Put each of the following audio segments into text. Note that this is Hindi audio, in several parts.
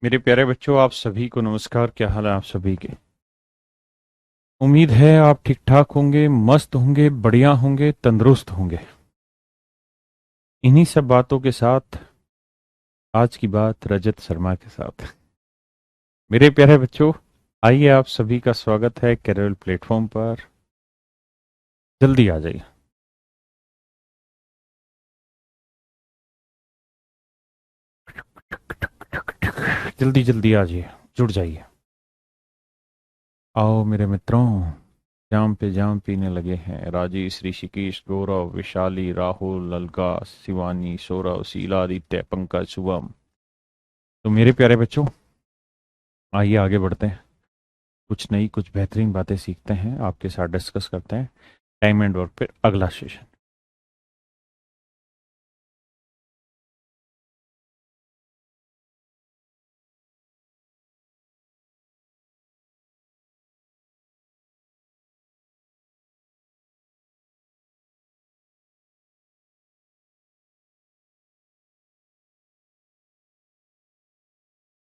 मेरे प्यारे बच्चों, आप सभी को नमस्कार। क्या हाल है आप सभी के? उम्मीद है आप ठीक ठाक होंगे, मस्त होंगे, बढ़िया होंगे, तंदुरुस्त होंगे। इन्हीं सब बातों के साथ आज की बात रजत शर्मा के साथ। मेरे प्यारे बच्चों, आइए, आप सभी का स्वागत है कैरल प्लेटफॉर्म पर। जल्दी आ जाइए। जल्दी जल्दी आ जाइए, जुड़ जाइए। आओ मेरे मित्रों, जाम पे जाम पीने लगे हैं। राजेश, ऋषिकेश, गौरव, विशाली, राहुल, अलगा, शिवानी, सौरभ, शीला, आदित्य, पंकज, शुभम। तो मेरे प्यारे बच्चों, आइए आगे बढ़ते हैं। कुछ नई, कुछ बेहतरीन बातें सीखते हैं, आपके साथ डिस्कस करते हैं। टाइम एंड वर्क पे अगला सेशन।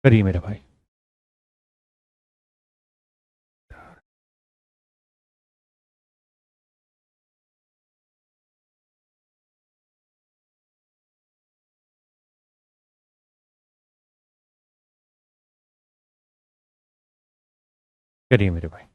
करिए मेरे भाई। करिए मेरे भाई।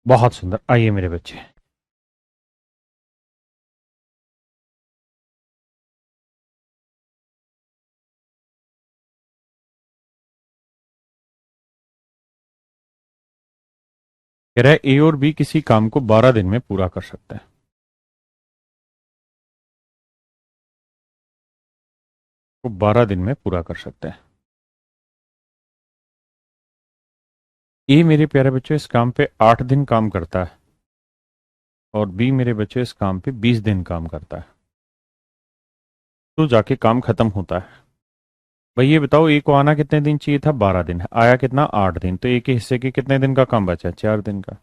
बहुत सुंदर। आइए मेरे बच्चे। कह रहा है ए और बी किसी काम को 12 दिन में पूरा कर सकते हैं। वो 12 दिन में पूरा कर सकते हैं। ए मेरे प्यारे बच्चों इस काम पे 8 दिन काम करता है और बी मेरे बच्चों इस काम पे 20 दिन काम करता है। तो जाके काम खत्म होता है। भाई ये बताओ, ए को आना कितने दिन चाहिए था? 12 दिन। आया कितना? 8 दिन। तो ए के हिस्से के कितने दिन का काम बचा? 4 दिन का।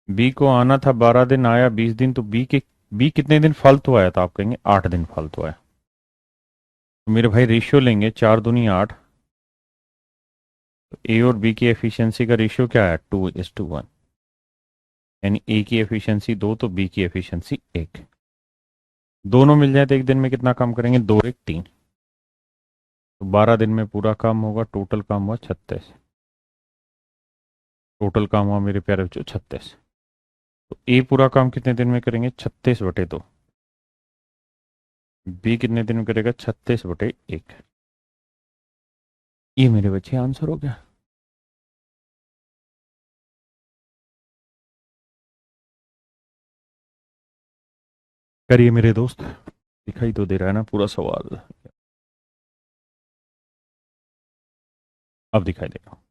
बी को आना था 12 दिन, आया 20 दिन, तो बी कितने दिन फालतू आया था? आप कहेंगे 8 दिन फालतू आया। तो मेरे भाई रेशियो लेंगे, 4 दूनी 8। तो ए और बी की एफिशिएंसी का रेशियो क्या है? 2:1। यानी ए की एफिशिएंसी 2 तो बी की एफिशिएंसी 1। दोनों मिल जाए तो एक दिन में कितना काम करेंगे? 2 1 3। तो 12 दिन में पूरा काम होगा। टोटल काम हुआ 36। टोटल काम हुआ मेरे प्यारे बच्चों 36। तो ए पूरा काम कितने दिन में करेंगे? 36/2। बी कितने दिन में करेगा? 36/1। ये मेरे बच्चे आंसर हो गया। करिए मेरे दोस्त। दिखाई तो दे रहा है ना पूरा सवाल? अब दिखाई देगा।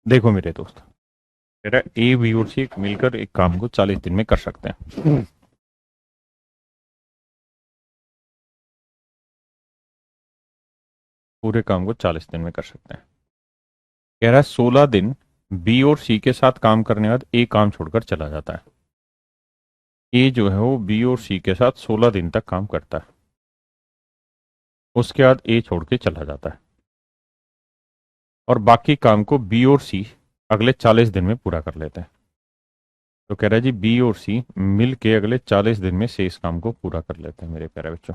देखो मेरे दोस्त, मेरा ए बी और सी मिलकर एक काम को 40 दिन में कर सकते हैं। पूरे काम को 40 दिन में कर सकते हैं। कह रहा है 16 दिन बी और सी के साथ काम करने के बाद ए काम छोड़कर चला जाता है। ए जो है वो बी और सी के साथ 16 दिन तक काम करता है, उसके बाद ए छोड़ के चला जाता है, और बाकी काम को बी और सी अगले 40 दिन में पूरा कर लेते हैं। तो कह रहा है जी बी और सी मिल के अगले 40 दिन में से इस काम को पूरा कर लेते हैं मेरे प्यारे बच्चों।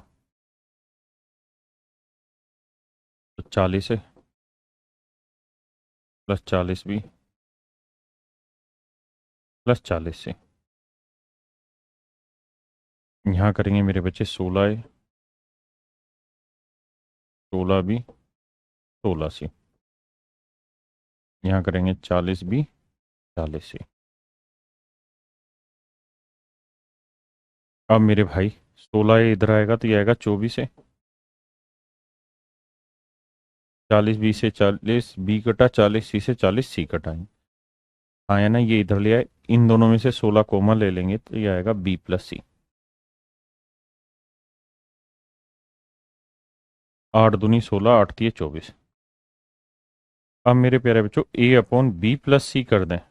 तो 40 है प्लस 40 भी प्लस 40 से यहाँ करेंगे मेरे बच्चे 16 है, 16 भी 16 से यहाँ करेंगे 40 भी 40 से। अब मेरे भाई 16 इधर आएगा तो ये आएगा 24 है, 40 बी से 40 बी कटा, 40 सी से 40 सी कटा है। हाँ है ना, ये इधर ले आए, इन दोनों में से 16 कॉमन ले लेंगे तो ये आएगा बी प्लस सी। 8 दूनी 16, 8 दिए 24। अब मेरे प्यारे बच्चों ए अपॉन बी प्लस सी कर दें तो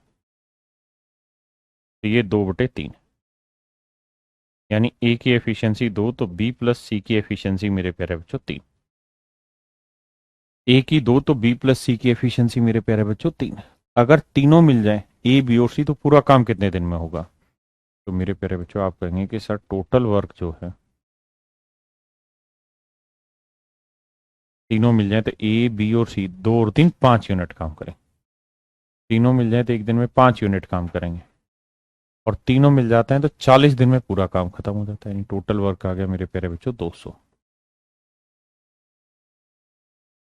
ये 2/3, यानी ए की एफिशिएंसी 2 तो बी प्लस सी की एफिशिएंसी मेरे प्यारे बच्चों 3। ए की 2 तो बी प्लस सी की एफिशिएंसी मेरे प्यारे बच्चों 3। अगर तीनों मिल जाए ए बी और सी तो पूरा काम कितने दिन में होगा? तो मेरे प्यारे बच्चों आप कहेंगे कि सर टोटल वर्क जो है तीनों मिल जाए तो ए बी और सी 2 और 3 5 यूनिट काम करें। तीनों मिल जाए तो एक दिन में 5 यूनिट काम करेंगे, और तीनों मिल जाते हैं तो 40 दिन में पूरा काम खत्म हो जाता है, यानी टोटल वर्क आ गया मेरे प्यारे बच्चों 200।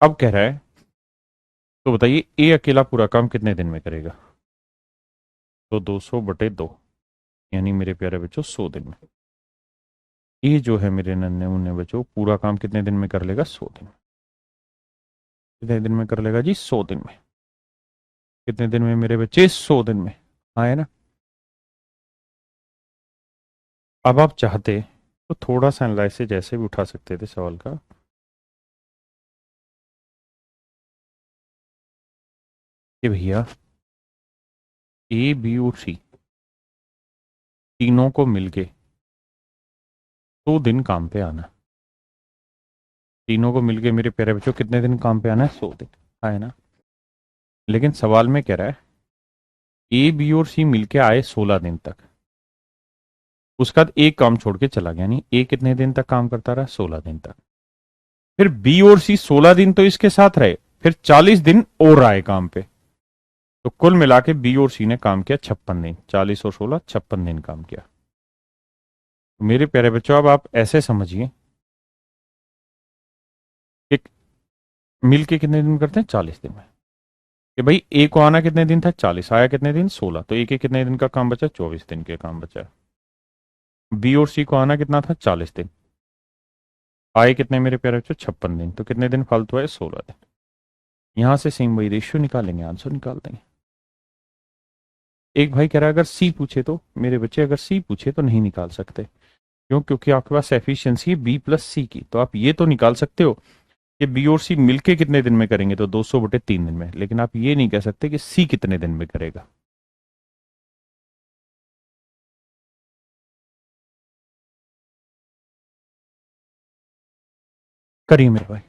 अब कह रहा है तो बताइए ए अकेला पूरा काम कितने दिन में करेगा? तो 200/2, यानी मेरे प्यारे बच्चों 100 दिन में। ए जो है मेरे नन्हे मुन्ने बच्चों पूरा काम कितने दिन में कर लेगा? 100 दिन में। कितने दिन में कर लेगा जी? 100 दिन में। कितने दिन में मेरे बच्चे? 100 दिन में। हाँ है ना। अब आप चाहते तो थोड़ा सा एनालिसिस जैसे भी उठा सकते थे सवाल का, कि भैया ए बी और सी तीनों को मिलके 100 दिन काम पे आना। तीनों को मिलके मेरे प्यारे बच्चों कितने दिन काम पे आना है? 100 दिन। हाँ है ना। लेकिन सवाल में कह रहा है ए बी और सी मिलके आए 16 दिन तक, उसके बाद एक काम छोड़ के चला गया, यानी ए कितने दिन तक काम करता रहा? 16 दिन तक। फिर बी और सी 16 दिन तो इसके साथ रहे, फिर 40 दिन और आए काम पे, तो कुल मिला के बी और सी ने काम किया 56 दिन। 40 और 16 56 दिन काम किया। तो मेरे प्यारे बच्चों अब आप ऐसे समझिए कि मिल के कितने दिन करते हैं? 40 दिन में। कि भाई ए को आना कितने दिन था? 40, आया कितने दिन? 16, तो ए के कितने दिन का काम बचा? 24 दिन के काम बचा। बी और सी को आना कितना था? 40 दिन, आए कितने मेरे प्यारे बच्चों? 56 दिन, तो कितने दिन फालतू आए? 16 दिन। यहां से सेम वही रेशियो निकालेंगे, आंसर निकाल देंगे। एक भाई कह रहा है अगर सी पूछे तो मेरे बच्चे, अगर सी पूछे तो नहीं निकाल सकते। क्यों? क्योंकि आपके पास एफिशिएंसी है बी प्लस सी की, तो आप ये तो निकाल सकते हो कि बी और सी मिलके कितने दिन में करेंगे, तो 200/3 दिन में, लेकिन आप ये नहीं कह सकते कि सी कितने दिन में करेगा। करिए मेरे भाई।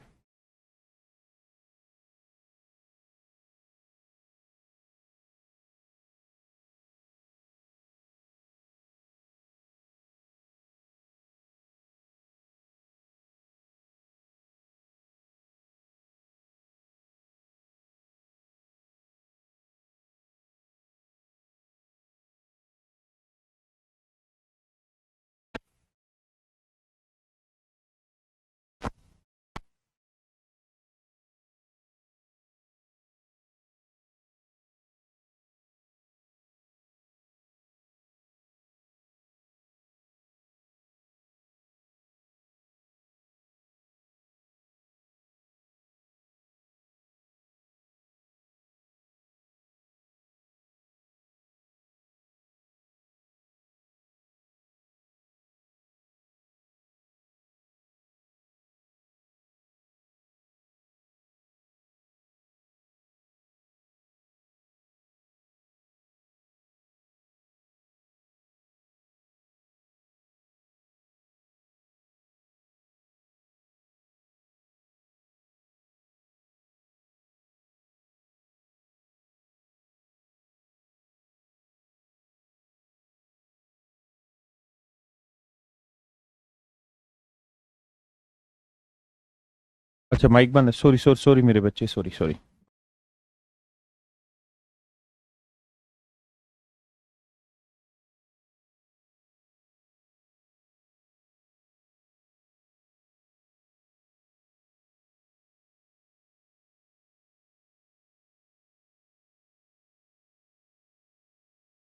अच्छा माइक बंद है, सॉरी सॉरी सॉरी मेरे बच्चे, सॉरी सॉरी।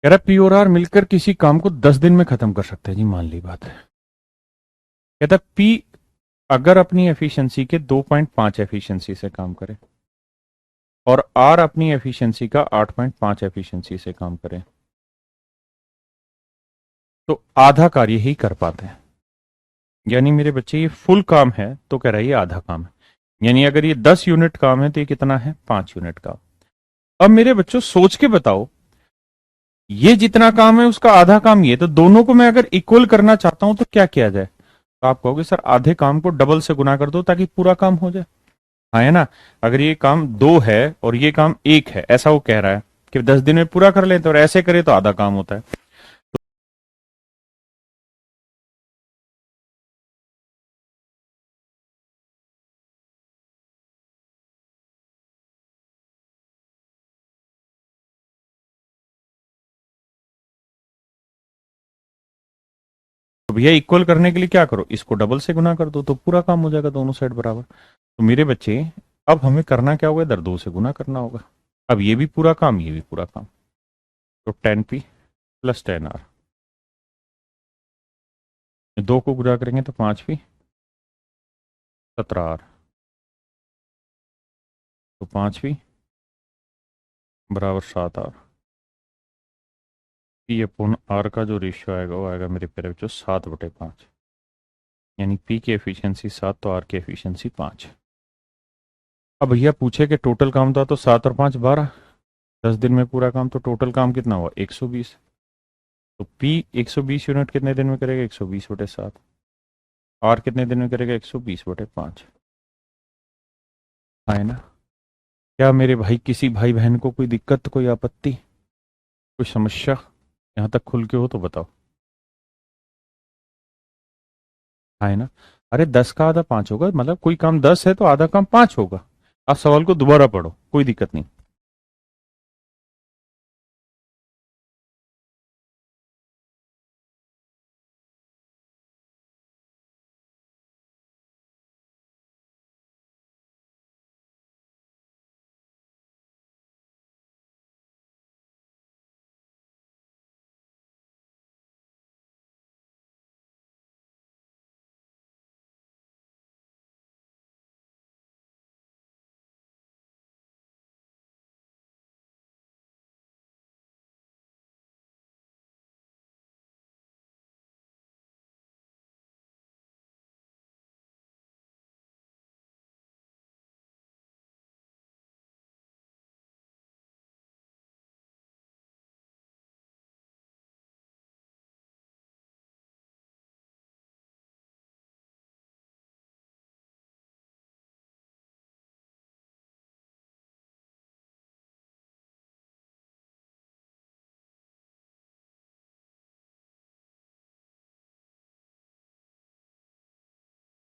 कह रहा पी और आर मिलकर किसी काम को 10 दिन में खत्म कर सकते हैं जी, मान ली बात है। कहता पी अगर अपनी एफिशिएंसी के 2.5 एफिशिएंसी से काम करे और आर अपनी एफिशिएंसी का 8.5 एफिशिएंसी से काम करे तो आधा कार्य ही कर पाते हैं। यानी मेरे बच्चे ये फुल काम है तो कह रहा है ये आधा काम है। यानी अगर ये 10 यूनिट काम है तो ये कितना है, 5 यूनिट काम। अब मेरे बच्चों सोच के बताओ, ये जितना काम है उसका आधा काम ये, तो दोनों को मैं अगर इक्वल करना चाहता हूं तो क्या किया जाए? तो आप कहोगे सर आधे काम को डबल से गुना कर दो ताकि पूरा काम हो जाए। हाँ है ना। अगर ये काम 2 है और ये काम 1 है, ऐसा वो कह रहा है कि 10 दिन में पूरा कर लेते, और ऐसे करे तो आधा काम होता है। तो भैया इक्वल करने के लिए क्या करो, इसको डबल से गुना कर दो तो पूरा काम हो जाएगा, दोनों साइड बराबर। तो मेरे बच्चे अब हमें करना क्या होगा, इधर 2 से गुना करना होगा। अब ये भी पूरा काम, ये भी पूरा काम। तो 10p प्लस 10r, 2 को गुना करेंगे तो 5p 17r, तो 5p बराबर 7r। पी अपॉन आर का जो रेशियो आएगा वो आएगा मेरे प्यारे बच्चों 7/5। यानी पी की एफिशिएंसी 7 तो आर की एफिशिएंसी 5। अब भैया पूछे कि टोटल काम था तो 7 और 5 12, 10 दिन में पूरा काम, तो टोटल काम कितना हुआ 120। तो पी 120 यूनिट कितने दिन में करेगा, 120/7। आर कितने दिन में करेगा, 120/5। हाँ है ना। क्या मेरे भाई किसी भाई बहन को कोई दिक्कत, कोई आपत्ति, कोई समस्या यहाँ तक खुल के हो तो बताओ। हाँ है ना। अरे 10 का आधा 5 होगा, मतलब कोई काम 10 है तो आधा काम 5 होगा। आप सवाल को दोबारा पढ़ो, कोई दिक्कत नहीं।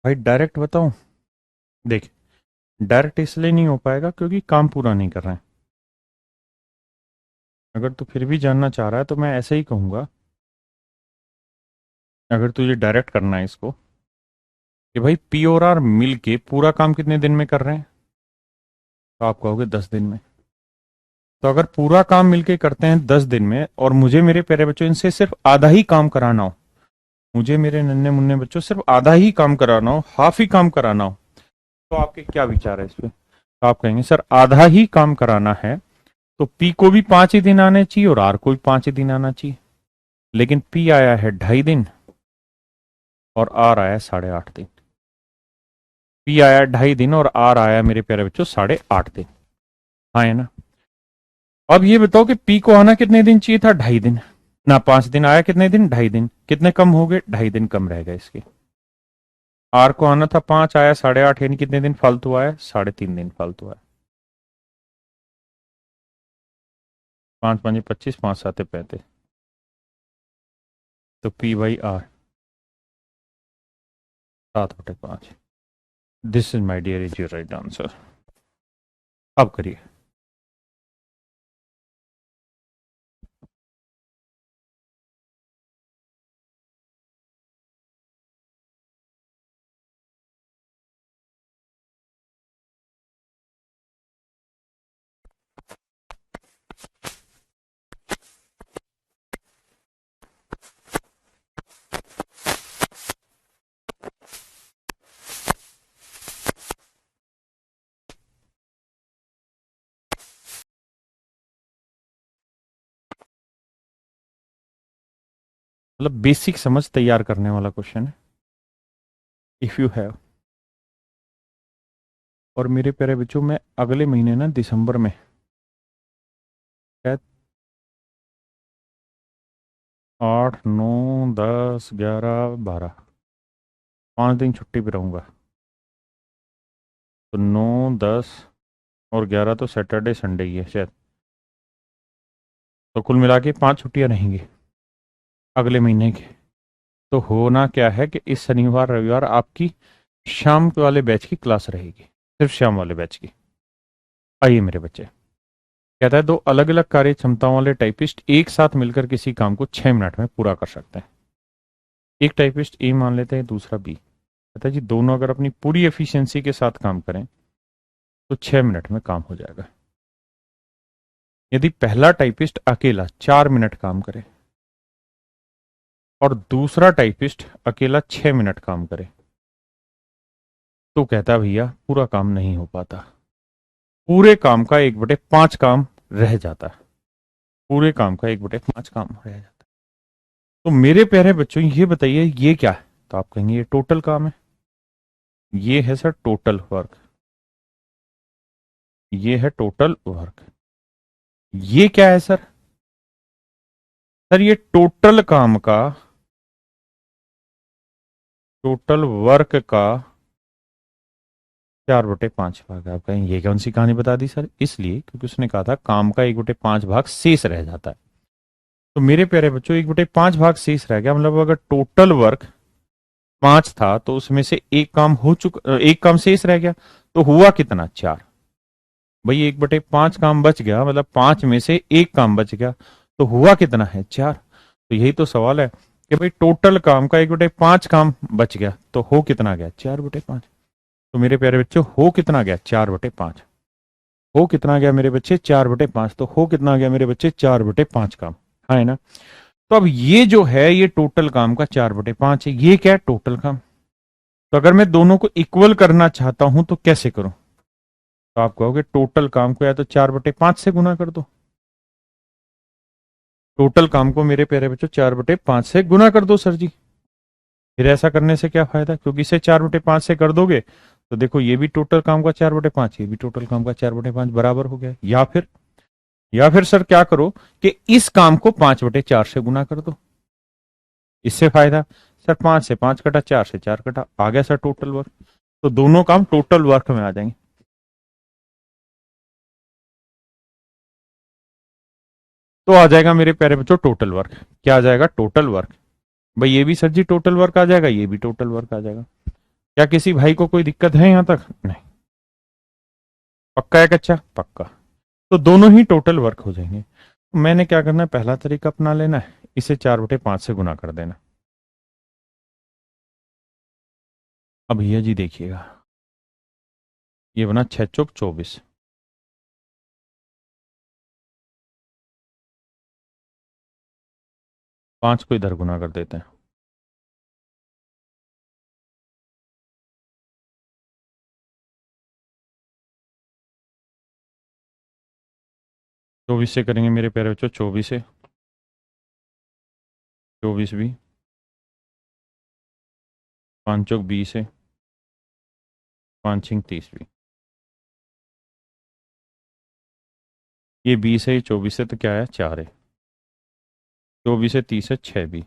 भाई डायरेक्ट बताऊं, देख डायरेक्ट इसलिए नहीं हो पाएगा क्योंकि काम पूरा नहीं कर रहे हैं। अगर तू फिर भी जानना चाह रहा है तो मैं ऐसे ही कहूंगा, अगर तुझे डायरेक्ट करना है इसको कि भाई पी और आर मिल के पूरा काम कितने दिन में कर रहे हैं, तो आप कहोगे 10 दिन में। तो अगर पूरा काम मिलके करते हैं 10 दिन में और मुझे मेरे प्यारे बच्चों इनसे सिर्फ आधा ही काम कराना हो, मुझे मेरे नन्हे मुन्ने बच्चों सिर्फ आधा ही काम कराना हो, हाफ ही काम कराना हो, तो आपके क्या विचार है इस पे? तो आप कहेंगे सर आधा ही काम कराना है तो पी को भी 5 ही दिन आने चाहिए और आर को भी 5 ही दिन आना चाहिए। लेकिन पी आया है 2.5 दिन और आर आया 8.5 दिन। पी आया 2.5 दिन और आर आया मेरे प्यारे बच्चों 8.5 दिन। हाँ है ना। अब ये बताओ कि पी को आना कितने दिन चाहिए था, 2.5 दिन ना, 5 दिन आया कितने दिन, 2.5 दिन, कितने कम हो गए, 2.5 दिन कम रह गए इसके। आर को आना था 5, आया 8.5, यानी कितने दिन फालतू आया, 3.5 दिन फालतू आया। 5×5 = 25, 5×7 = 35। तो P by R 7/5। This is my dear is your right answer. अब करिए। मतलब बेसिक समझ तैयार करने वाला क्वेश्चन है, इफ यू हैव। और मेरे प्यारे बच्चों, मैं अगले महीने ना दिसंबर में शायद 8, 9, 10, 11, 12, 5 दिन छुट्टी पे रहूँगा। तो 9, 10 और 11 तो सैटरडे संडे ही है शायद। तो कुल मिला के 5 छुट्टियाँ रहेंगी अगले महीने की। तो होना क्या है कि इस शनिवार रविवार आपकी शाम वाले बैच की क्लास रहेगी, सिर्फ शाम वाले बैच की। आइए मेरे बच्चे, कहता है दो अलग अलग कार्य क्षमताओं वाले टाइपिस्ट एक साथ मिलकर किसी काम को 6 मिनट में पूरा कर सकते हैं। एक टाइपिस्ट ए मान लेते हैं, दूसरा बी। कहता है जी दोनों अगर अपनी पूरी एफिशिएंसी के साथ काम करें तो 6 मिनट में काम हो जाएगा। यदि पहला टाइपिस्ट अकेला 4 मिनट काम करे और दूसरा टाइपिस्ट अकेला 6 मिनट काम करे, तो कहता भैया पूरा काम नहीं हो पाता, पूरे काम का 1/5 काम रह जाता है। पूरे काम का 1/5 काम रह जाता है। तो मेरे प्यारे बच्चों ये बताइए ये क्या है? तो आप कहेंगे ये टोटल काम है। ये है सर टोटल वर्क। ये है टोटल वर्क। ये क्या है सर? सर ये टोटल काम का, टोटल वर्क का 4/5 भाग। आप कहेंगे ये कौन सी कहानी बता दी सर? इसलिए क्योंकि उसने कहा था काम का 1/5 भाग शेष रह जाता है। तो मेरे प्यारे बच्चों 1/5 भाग शेष रह गया, मतलब अगर टोटल वर्क 5 था तो उसमें से एक काम हो चुका, एक काम शेष रह गया, तो हुआ कितना? 4। भाई 1/5 काम बच गया, मतलब 5 में से एक काम बच गया, तो हुआ कितना है? 4। तो यही तो सवाल है कि भाई टोटल काम का 1/5 काम बच गया तो हो कितना गया? 4/5। तो मेरे प्यारे बच्चों हो कितना गया? 4/5। हो कितना गया मेरे बच्चे? 4/5। तो हो कितना गया मेरे बच्चे? 4/5 काम। हाँ है ना? तो अब ये जो है ये टोटल काम का 4/5 है। ये क्या है? टोटल काम। तो अगर मैं दोनों को इक्वल करना चाहता हूं तो कैसे करूं? तो आप कहोगे टोटल काम को या तो 4/5 से गुना कर दो। टोटल काम को मेरे प्यारे बच्चों 4/5 से गुना कर दो सर जी। फिर ऐसा करने से क्या फायदा? क्योंकि इसे 4/5 से कर दोगे तो देखो ये भी टोटल काम का 4/5, ये भी टोटल काम का 4/5 बराबर हो गया। या फिर सर क्या करो कि इस काम को 5/4 से गुना कर दो। इससे फायदा सर 5 से 5 कटा, 4 से 4 कटा, आ गया सर टोटल वर्क। तो दोनों काम टोटल वर्क में आ जाएंगे। तो आ जाएगा मेरे प्यारे बच्चों टोटल वर्क। क्या आ जाएगा? Total work. भाई ये भी सर जी टोटल वर्क आ जाएगा, ये भी टोटल वर्क आ जाएगा। क्या किसी भाई को कोई दिक्कत है यहां तक? नहीं। पक्का है कच्चा? पक्का। तो दोनों ही टोटल वर्क हो जाएंगे। मैंने क्या करना है, पहला तरीका अपना लेना है, इसे 4/5 से गुना कर देना। अब भैया जी देखिएगा, ये बना 6 चौक 24। 5 को इधर गुना कर देते हैं। 24 से करेंगे मेरे प्यारे बच्चों, 24 से 24 भी, 5 चौक 20 है, 5 छिंग 30 भी। ये 20 है, ये 24 है, तो क्या है? 4 है। 24 से 30 है, 6 भी।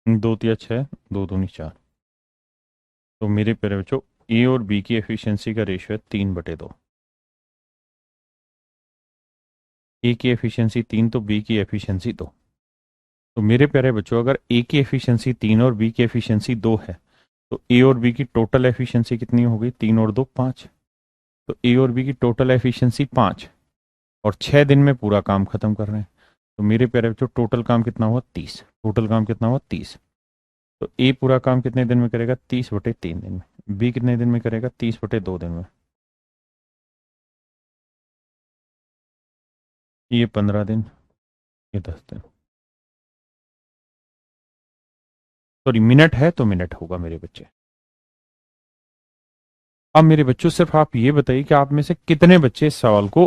2 तिया 6, 2 दूनी 4। तो मेरे प्यारे बच्चों ए और बी की एफिशिएंसी का रेशियो है 3/2। ए की एफिशिएंसी 3 तो बी की एफिशिएंसी 2। तो मेरे प्यारे बच्चों, अगर ए की एफिशिएंसी 3 और बी की एफिशिएंसी 2 है, तो ए और बी की टोटल एफिशिएंसी कितनी हो गई? 3 और 2 5। तो ए और बी की टोटल एफिशिएंसी 5, और 6 दिन में पूरा काम खत्म कर रहे हैं। तो मेरे प्यारे बच्चों, टोटल काम कितना हुआ? 30। टोटल काम कितना हुआ? 30। तो ए पूरा काम कितने दिन में करेगा? 30/3 दिन में। बी कितने दिन में करेगा? 30/2 दिन में। ये 15 दिन, ये 10 दिन। सॉरी, मिनट है तो मिनट होगा मेरे बच्चे। अब मेरे बच्चों, सिर्फ आप ये बताइए कि आप में से कितने बच्चे इस सवाल को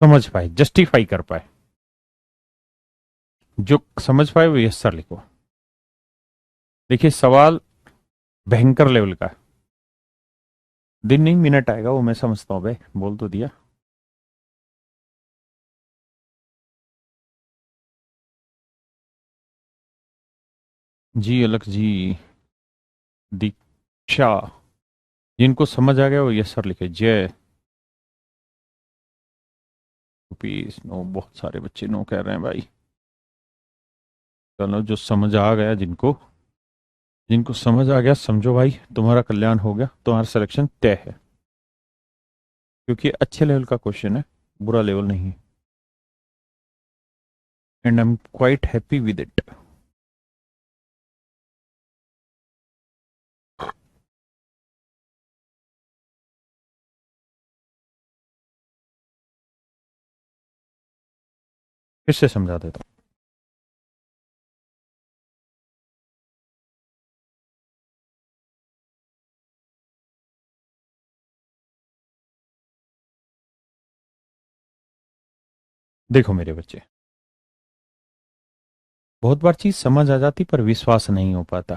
समझ पाए, जस्टिफाई कर पाए। जो समझ पाए वो यस सर लिखो। देखिए, सवाल भयंकर लेवल का है। दिन नहीं, मिनट आएगा, वो मैं समझता हूँ भाई, बोल तो दिया। जी अलख जी, दीक्षा, जिनको समझ आ गया वो यस सर लिखे। जय रुपीस नो, बहुत सारे बच्चे नो कह रहे हैं भाई। चलो, जो समझ आ गया, जिनको जिनको समझ आ गया, समझो भाई, तुम्हारा कल्याण हो गया, तुम्हारा सिलेक्शन तय है। क्योंकि अच्छे लेवल का क्वेश्चन है, बुरा लेवल नहीं है। And I am quite happy with it. फिर से समझा देता हूँ। देखो मेरे बच्चे, बहुत बार चीज समझ आ जाती पर विश्वास नहीं हो पाता।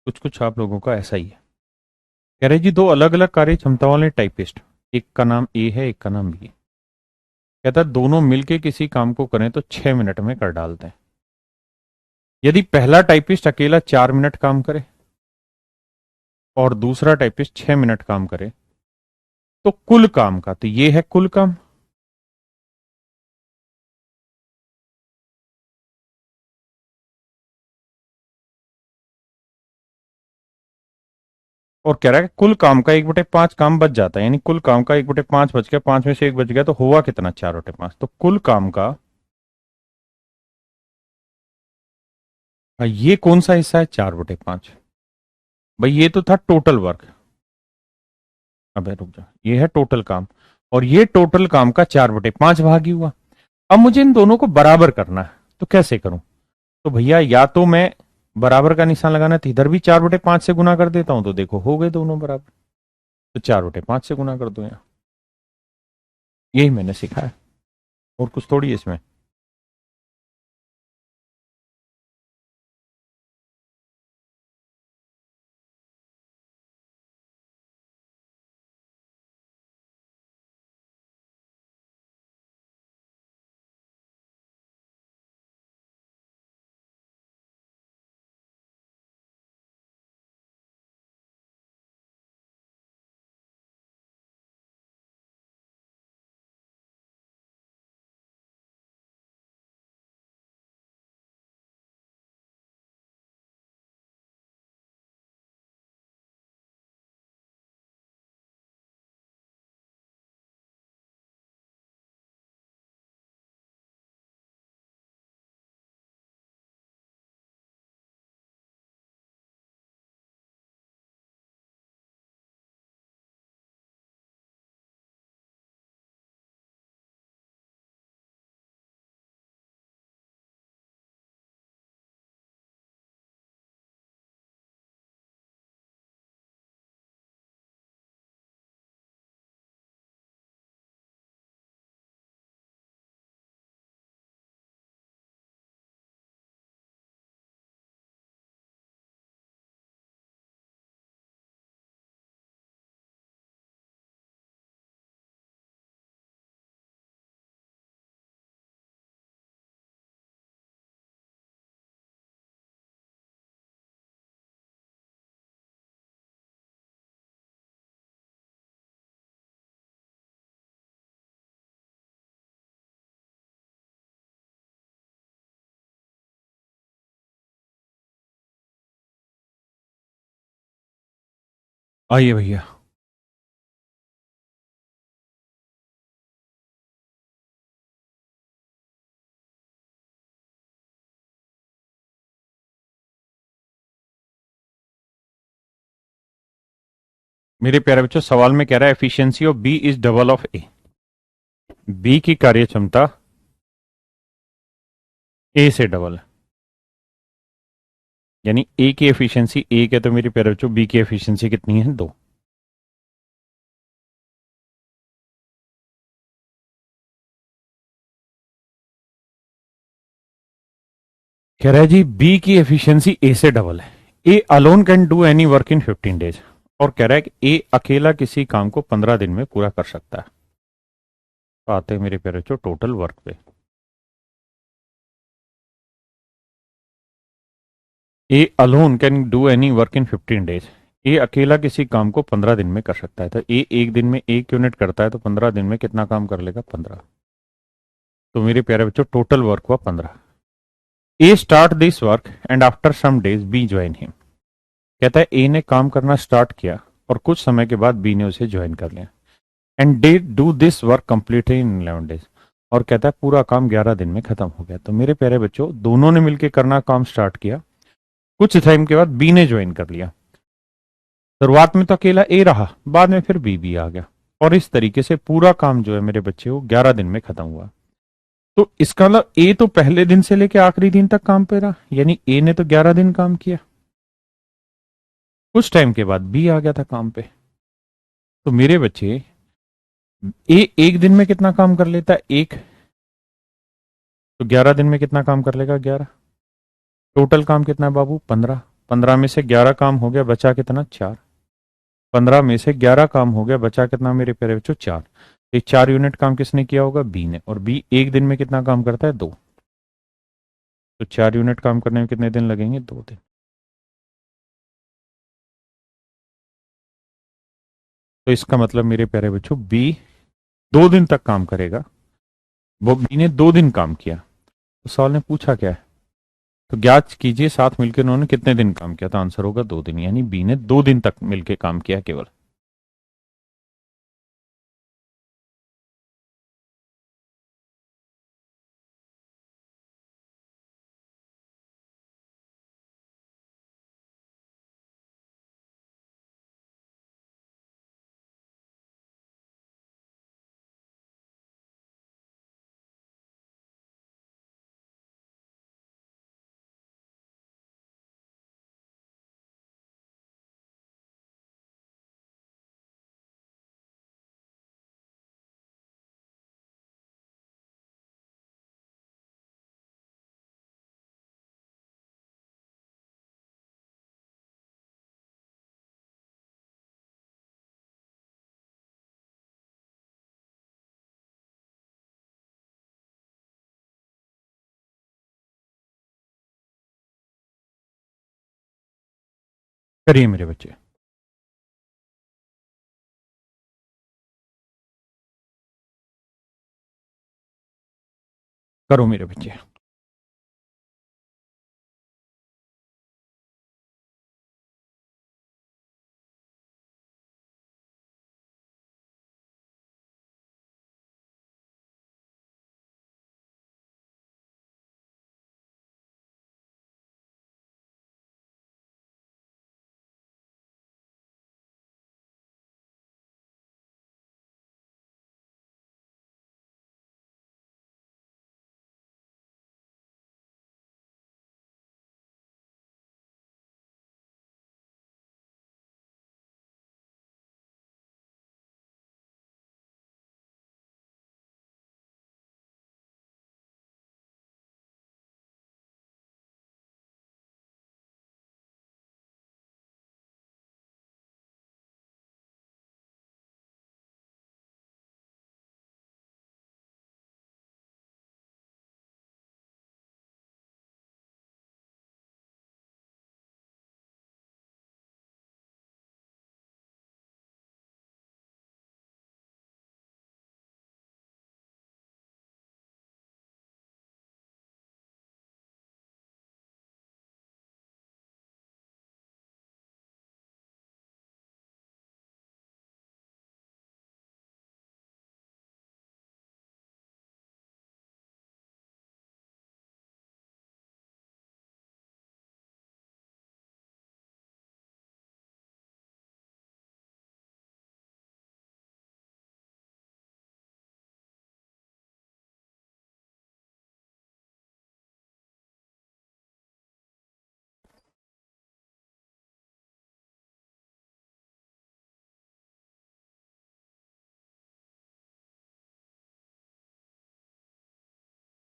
कुछ कुछ आप लोगों का ऐसा ही है। कह रहे जी, दो अलग अलग कार्य क्षमता वाले टाइपिस्ट, एक का नाम ए है, एक का नाम बी है। कहता है दोनों मिलके किसी काम को करें तो 6 मिनट में कर डालते हैं। यदि पहला टाइपिस्ट अकेला 4 मिनट काम करे और दूसरा टाइपिस्ट 6 मिनट काम करे, तो कुल काम का, तो ये है कुल काम। और कह रहा है कि कुल काम का 1/5 काम बच जाता है, यानी कुल काम का 1/5 बच गया, 5 में से 1 बच गया, तो हुआ कितना? 4/5। तो कुल काम का, ये कौन सा हिस्सा है? 4/5। भाई ये तो था टोटल वर्क। अबे रुक जा, ये है टोटल काम, और ये टोटल काम का 4/5 भाग ही हुआ। अब मुझे इन दोनों को बराबर करना है, तो कैसे करूं? तो भैया, या तो मैं बराबर का निशान लगाना है, तो इधर भी 4/5 से गुना कर देता हूं, तो देखो हो गए दोनों बराबर। तो 4/5 से गुना कर दो यहाँ। यही मैंने सीखा है, और कुछ थोड़ी है इसमें। आइए भैया। मेरे प्यारे बच्चों, सवाल में कह रहा है efficiency of B is double of A. B की कार्य क्षमता ए से डबल है। यानी ए की एफिशिएंसी एक है, तो मेरे प्यारे बच्चों बी की एफिशिएंसी कितनी है? दो। कह रहा है जी बी की एफिशिएंसी ए से डबल है। ए alone can do any work in 15 days. और कह रहा है कि ए अकेला किसी काम को 15 दिन में पूरा कर सकता है। तो आते हैं मेरे प्यारे बच्चों टोटल वर्क पे। A alone can do any work in 15 days. A अकेला किसी काम को 15 दिन में कर सकता है। तो ए एक दिन में 1 यूनिट करता है, तो 15 दिन में कितना काम कर लेगा? 15। तो मेरे प्यारे बच्चों टोटल वर्क हुआ 15। A start this work and after some days B join him. कहता है ए ने काम करना स्टार्ट किया और कुछ समय के बाद बी ने उसे ज्वाइन कर लिया। And did do this work completely in 11 days। और कहता है पूरा काम 11 दिन में खत्म हो गया। तो मेरे प्यारे बच्चों दोनों ने मिलकर करना काम स्टार्ट किया, कुछ टाइम के बाद बी ने ज्वाइन कर लिया। शुरुआत में तो अकेला ए रहा, बाद में फिर बी भी आ गया, और इस तरीके से पूरा काम जो है मेरे बच्चे वो 11 दिन में खत्म हुआ। तो इसका मतलब ए तो पहले दिन से लेकर आखिरी दिन तक काम पे रहा, यानी ए ने तो 11 दिन काम किया। कुछ टाइम के बाद बी आ गया था काम पे। तो मेरे बच्चे ए एक दिन में कितना काम कर लेता है? एक। तो 11 दिन में कितना काम कर लेगा? 11। टोटल काम कितना है बाबू? 15। 15 में से 11 काम हो गया, बचा कितना? 4। 15 में से 11 काम हो गया, बचा कितना मेरे प्यारे बच्चों? 4। ये 4 यूनिट काम किसने किया होगा? बी ने। और बी एक दिन में कितना काम करता है? 2। तो 4 यूनिट काम करने में कितने दिन लगेंगे? 2 दिन। तो इसका मतलब मेरे प्यारे बच्चों बी 2 दिन तक काम करेगा। वो बी ने 2 दिन काम किया। तो सवाल ने पूछा क्या है? तो ज्ञात कीजिए साथ मिलकर उन्होंने कितने दिन काम किया। तो आंसर होगा 2 दिन, यानी बी ने 2 दिन तक मिलकर काम किया केवल। करिए मेरे बच्चे। करो मेरे बच्चे।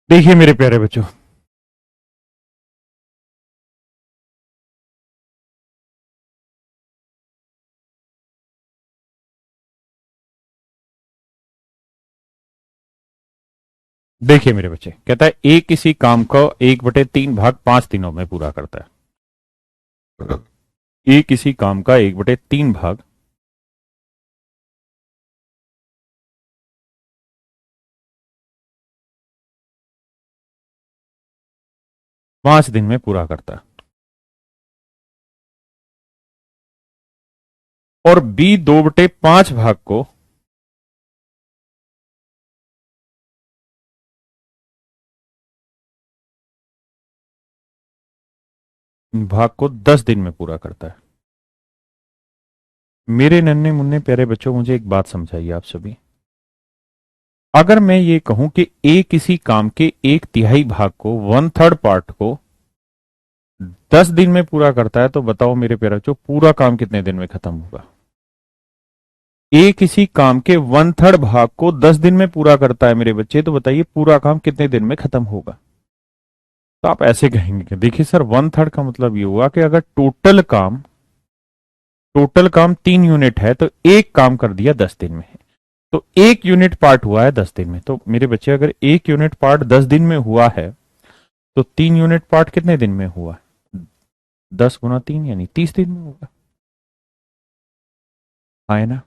देखिए मेरे प्यारे बच्चों, देखिए मेरे बच्चे, कहता है एक किसी काम को 1/3 भाग 5 दिनों में पूरा करता है। एक किसी काम का 1/3 भाग 5 दिन में पूरा करता है, और बी 2/5 भाग को को 10 दिन में पूरा करता है। मेरे नन्हे मुन्ने प्यारे बच्चों, मुझे एक बात समझाइए आप सभी। अगर मैं ये कहूं कि ए किसी काम के 1/3 भाग को, 1/3 पार्ट को 10 दिन में पूरा करता है, तो बताओ मेरे प्यारे बच्चों, पूरा काम कितने दिन में खत्म होगा? ए किसी काम के 1/3 भाग को 10 दिन में पूरा करता है मेरे बच्चे, तो बताइए पूरा काम कितने दिन में खत्म होगा? तो आप ऐसे कहेंगे कि देखिए सर, 1/3 का मतलब ये हुआ कि अगर टोटल काम 3 यूनिट है, तो एक काम कर दिया 10 दिन में, तो 1 यूनिट पार्ट हुआ है 10 दिन में। तो मेरे बच्चे, अगर 1 यूनिट पार्ट 10 दिन में हुआ है, तो 3 यूनिट पार्ट कितने दिन में हुआ? 10 × 3 यानी 30 दिन में होगा। हाँ, है ना?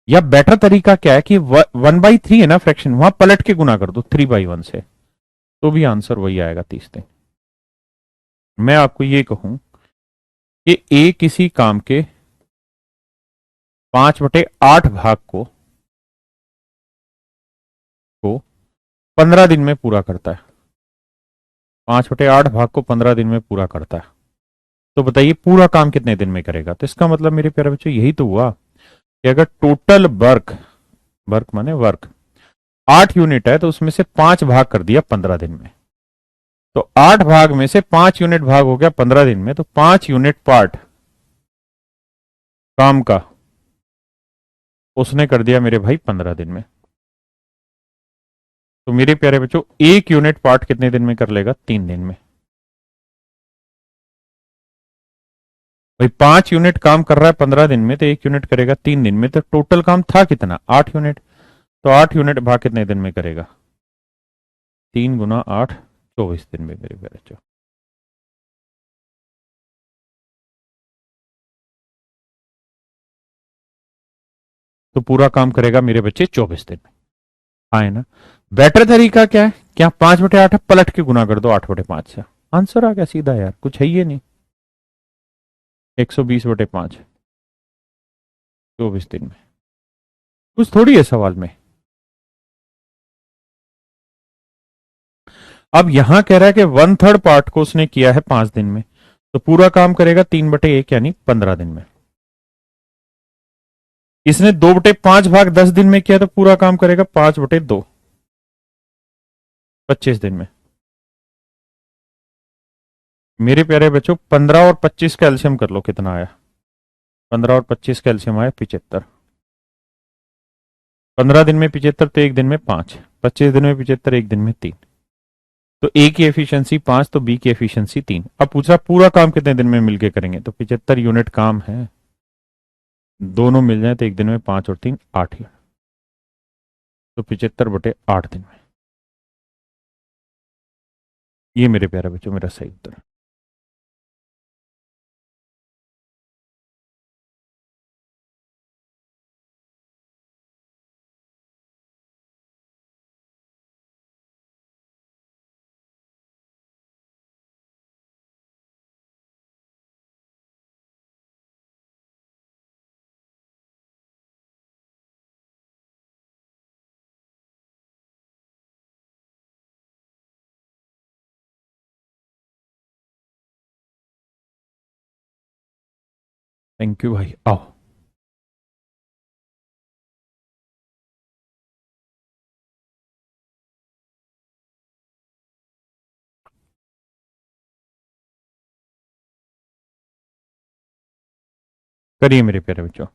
या बेटर तरीका क्या है कि 1/3 है ना फ्रैक्शन, वहां पलट के गुना कर दो 3/1 से, तो भी आंसर वही आएगा, 30 दिन। मैं आपको ये कहूं कि ए किसी काम के 5/8 भाग को 15 दिन में पूरा करता है। 5/8 भाग को 15 दिन में पूरा करता है, तो बताइए पूरा काम कितने दिन में करेगा? तो इसका मतलब मेरे प्यारे बच्चों यही तो हुआ कि अगर टोटल वर्क, वर्क माने वर्क 8 यूनिट है, तो उसमें से 5 भाग कर दिया 15 दिन में, तो 8 भाग में से 5 यूनिट भाग हो गया 15 दिन में, तो 5 यूनिट पार्ट काम का उसने कर दिया मेरे भाई 15 दिन में। तो मेरे प्यारे बच्चों, 1 यूनिट पार्ट कितने दिन में कर लेगा? 3 दिन में। भाई 5 यूनिट काम कर रहा है 15 दिन में, तो 1 यूनिट करेगा 3 दिन में, तो टोटल काम था कितना? 8 यूनिट। तो 8 यूनिट भाग कितने दिन में करेगा? 3 × 8, 24 दिन में मेरे प्यारे बच्चों। तो पूरा काम करेगा मेरे बच्चे 24 दिन में। हाँ, है ना? बेटर तरीका क्या है? क्या 5/8 पलट के गुना कर दो 8/5 से, आंसर आ गया सीधा यार, कुछ है ही नहीं। 120/5, 24 दिन में। कुछ थोड़ी है सवाल में। अब यहां कह रहा है कि 1/3 पार्ट को उसने किया है 5 दिन में, तो पूरा काम करेगा 3/1 यानी 15 दिन में। इसने 2/5 भाग 10 दिन में किया, तो पूरा काम करेगा 5/2, 25 दिन में। मेरे प्यारे बच्चों, 15 और 25 का एल्सियम कर लो, कितना आया? 15 और 25 का एल्सियम आया 75। 15 दिन में 75, तो एक दिन में 5, 25 दिन में 75, एक दिन में 3। तो ए की एफिशिएंसी 5, तो बी की एफिशिएंसी 3। अब पूछा पूरा काम कितने दिन में मिलके करेंगे, तो 75 यूनिट काम है, दोनों मिल जाए तो एक दिन में 5 और 3 8 ही, तो 75/8 दिन में। ये मेरे प्यारे बच्चों मेरा सही उत्तर है। थैंक यू भाई, आओ। करिए मेरे प्यारे बच्चों।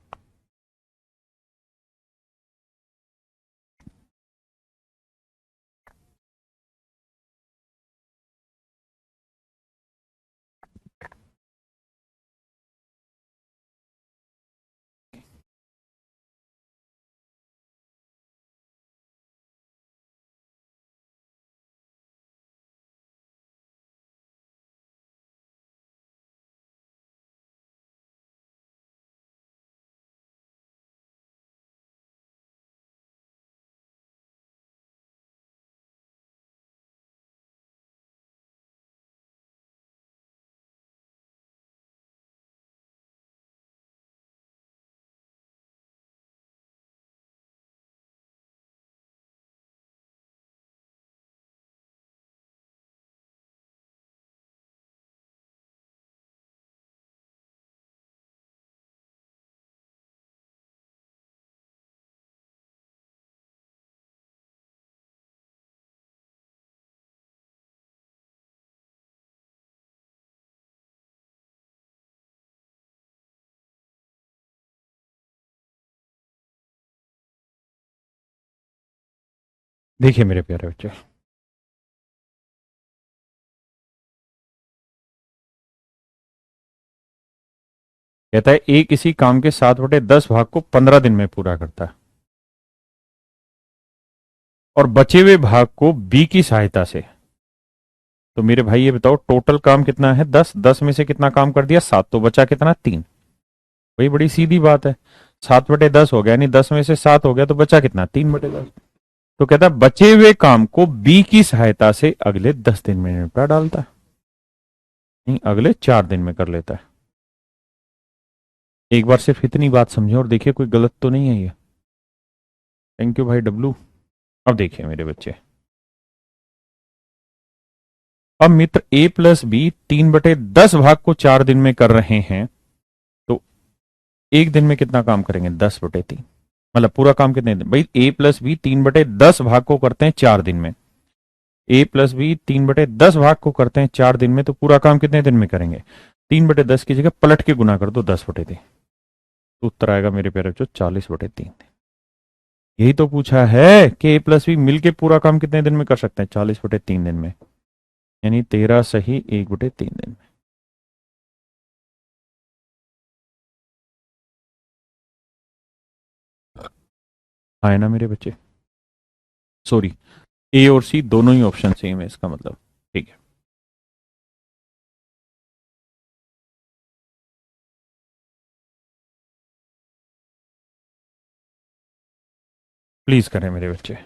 देखिए मेरे प्यारे बच्चे, कहता है ए किसी काम के 7/10 भाग को 15 दिन में पूरा करता है और बचे हुए भाग को बी की सहायता से, तो मेरे भाई ये बताओ टोटल काम कितना है? 10, 10 में से कितना काम कर दिया? 7, तो बचा कितना? 3। वही बड़ी सीधी बात है, 7/10 हो गया, यानी 10 में से 7 हो गया, तो बचा कितना? 3/10। तो कहता है बचे हुए काम को बी की सहायता से अगले 10 दिन में निपटा डालता है, नहीं अगले 4 दिन में कर लेता है। एक बार सिर्फ इतनी बात समझे और देखिए कोई गलत तो नहीं है ये। थैंक यू भाई डब्लू। अब देखिए मेरे बच्चे, अब मित्र ए प्लस बी 3/10 भाग को 4 दिन में कर रहे हैं, तो एक दिन में कितना काम करेंगे? 10/3। मतलब पूरा काम कितने दिन भाई? ए प्लस बी 3/10 भाग को करते हैं 4 दिन में, ए प्लस बी 3/10 भाग को करते हैं 4 दिन में, तो पूरा काम कितने दिन में करेंगे? 3/10 की जगह पलट के गुना कर दो 10/3, तो उत्तर आएगा मेरे प्यारे बच्चों 40/3। यही तो पूछा है कि ए प्लस बी मिलके पूरा काम कितने दिन में कर सकते हैं? 40/3 दिन में, यानी 13 सही 1/3 दिन में। आए ना मेरे बच्चे? सॉरी, ए और सी दोनों ही ऑप्शन सेम है, इसका मतलब। ठीक है, प्लीज करें मेरे बच्चे।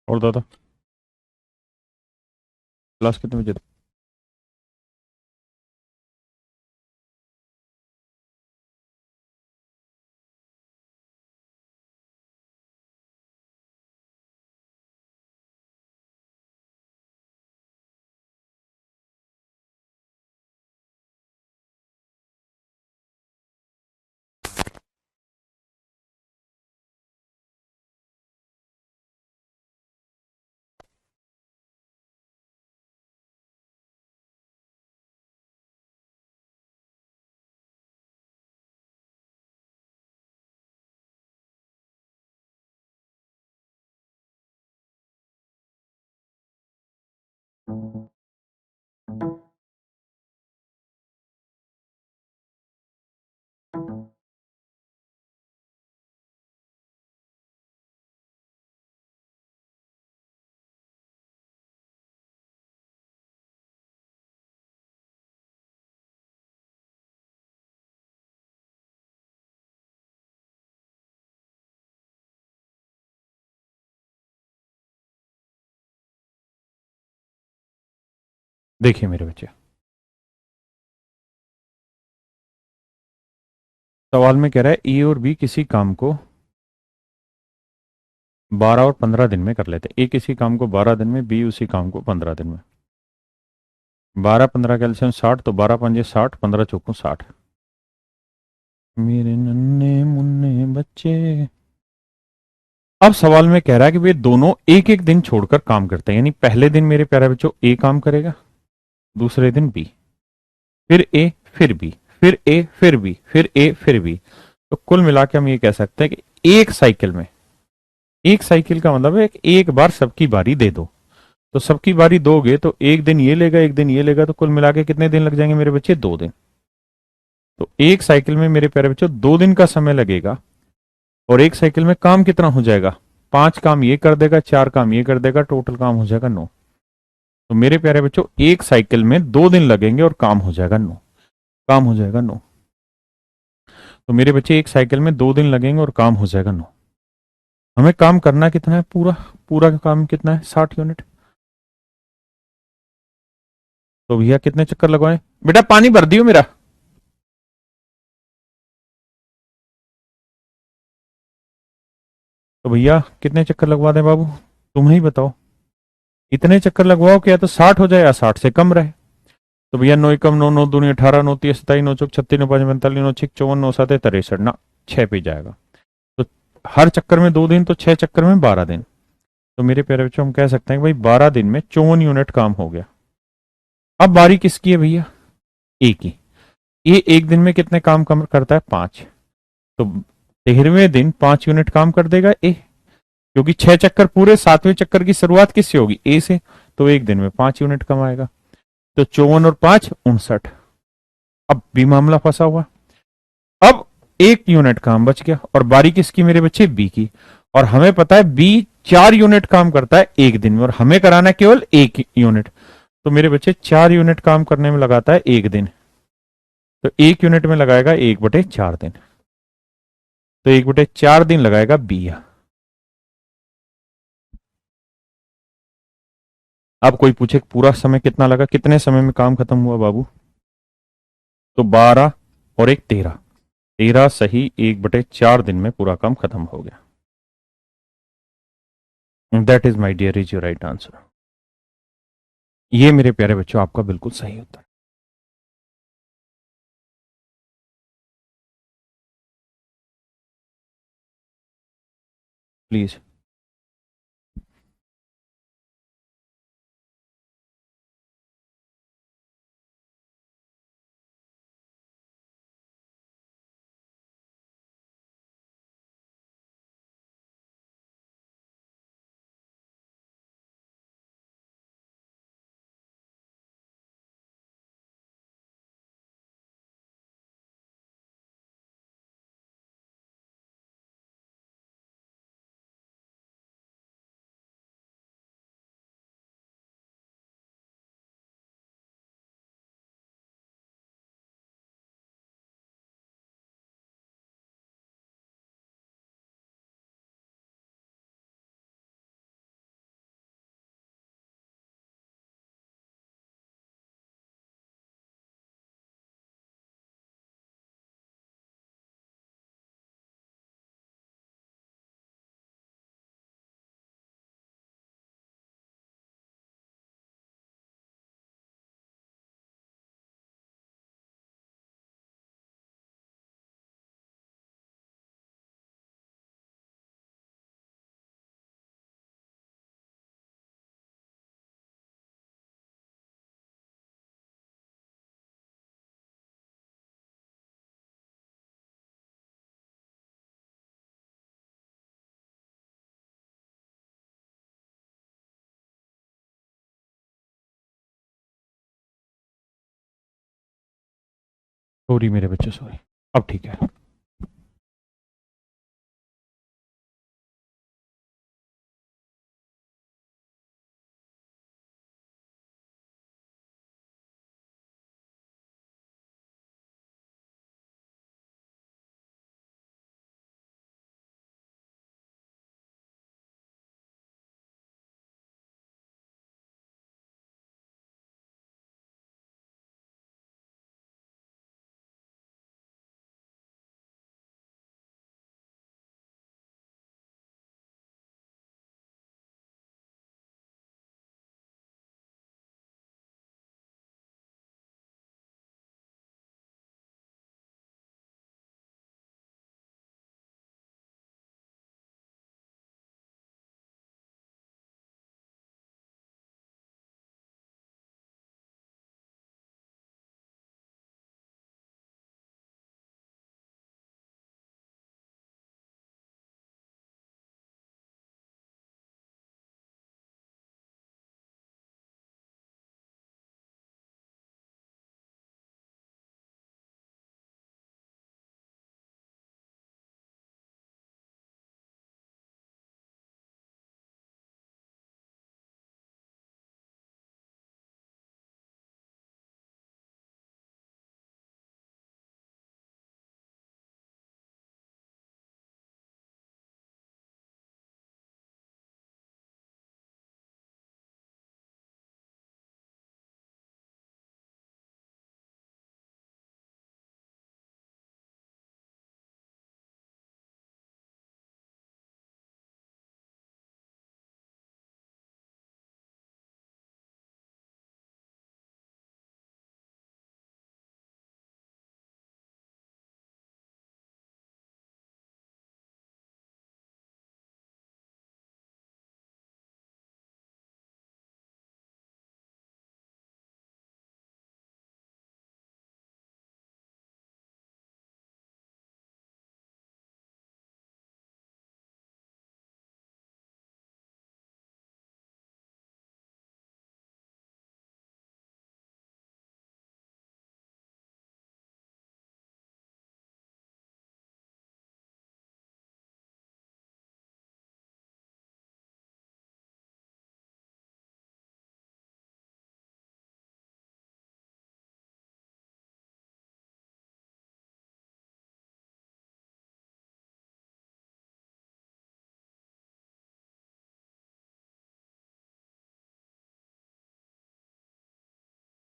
और दादा क्लास कितने बजे? देखिए मेरे बच्चे, सवाल में कह रहा है ए और बी किसी काम को 12 और 15 दिन में कर लेते हैं। ए किसी काम को 12 दिन में, बी उसी काम को 15 दिन में। 12 15 कैल्शियम 60, तो 12 पंजे 60, 15 चौकों 60। मेरे नन्हे मुन्ने बच्चे। अब सवाल में कह रहा है कि वे दोनों एक एक दिन छोड़कर काम करते हैं, यानी पहले दिन मेरे प्यारे बच्चों ए काम करेगा, दूसरे दिन बी, फिर ए, फिर बी, फिर ए, फिर बी, फिर ए, फिर बी। तो कुल मिला के हम ये कह सकते हैं कि एक साइकिल में, एक साइकिल का मतलब है कि एक बार सबकी बारी दे दो। तो सबकी बारी दोगे तो एक दिन ये लेगा, एक दिन ये लेगा, तो कुल मिला के कितने दिन लग जाएंगे मेरे बच्चे? 2 दिन। तो एक साइकिल में मेरे प्यारे बच्चों 2 दिन का समय लगेगा। और एक साइकिल में काम कितना हो जाएगा? 5 काम ये कर देगा, 4 काम ये कर देगा, टोटल काम हो जाएगा 9। तो मेरे प्यारे बच्चों एक साइकिल में 2 दिन लगेंगे और काम हो जाएगा 9। काम हो जाएगा 9। तो मेरे बच्चे एक साइकिल में 2 दिन लगेंगे और काम हो जाएगा 9। हमें काम करना कितना है? पूरा पूरा का काम कितना है? 60 यूनिट। तो भैया कितने चक्कर लगवाएं? बेटा पानी भर दियो मेरा। तो भैया कितने चक्कर लगवा दें बाबू? तुम ही बताओ। इतने चक्कर लगवाओ कि या तो 60 हो जाए या 60 से कम रहे। तो भैया 9 एकम 9, 9 दूनी 18, 9 तीस 27, 9 चौक 36, 9 पाँच 45, 9 छक 54, 9 सात 63 ना, 6 पे जाएगा। तो हर चक्कर में 2 दिन, तो 6 चक्कर में 12 दिन। तो मेरे प्यारे बच्चों हम कह सकते हैं कि भाई 12 दिन में 54 यूनिट काम हो गया। अब बारी किसकी है भैया? ए की। ये एक दिन में कितने काम कम करता है? 5। तो 13वें दिन 5 यूनिट काम कर देगा ए, क्योंकि 6 चक्कर पूरे, 7वें चक्कर की शुरुआत किससे होगी? ए से। तो एक दिन में 5 यूनिट कमाएगा। तो 54 और 5 59। अब बी मामला फंसा हुआ। अब 1 यूनिट काम बच गया और बारी किसकी मेरे बच्चे? बी की। और हमें पता है बी 4 यूनिट काम करता है एक दिन में, और हमें कराना है केवल 1 यूनिट। तो मेरे बच्चे 4 यूनिट काम करने में लगाता है एक दिन। तो 1 यूनिट में लगाएगा 1/4 दिन। तो 1/4 दिन लगाएगा बी। अब कोई पूछे पूरा समय कितना लगा, कितने समय में काम खत्म हुआ बाबू? तो 12 और एक 13। 13 सही 1/4 दिन में पूरा काम खत्म हो गया। That is my dear is your right answer. ये मेरे प्यारे बच्चों आपका बिल्कुल सही उत्तर। प्लीज। सॉरी मेरे बच्चे, सॉरी। अब ठीक है।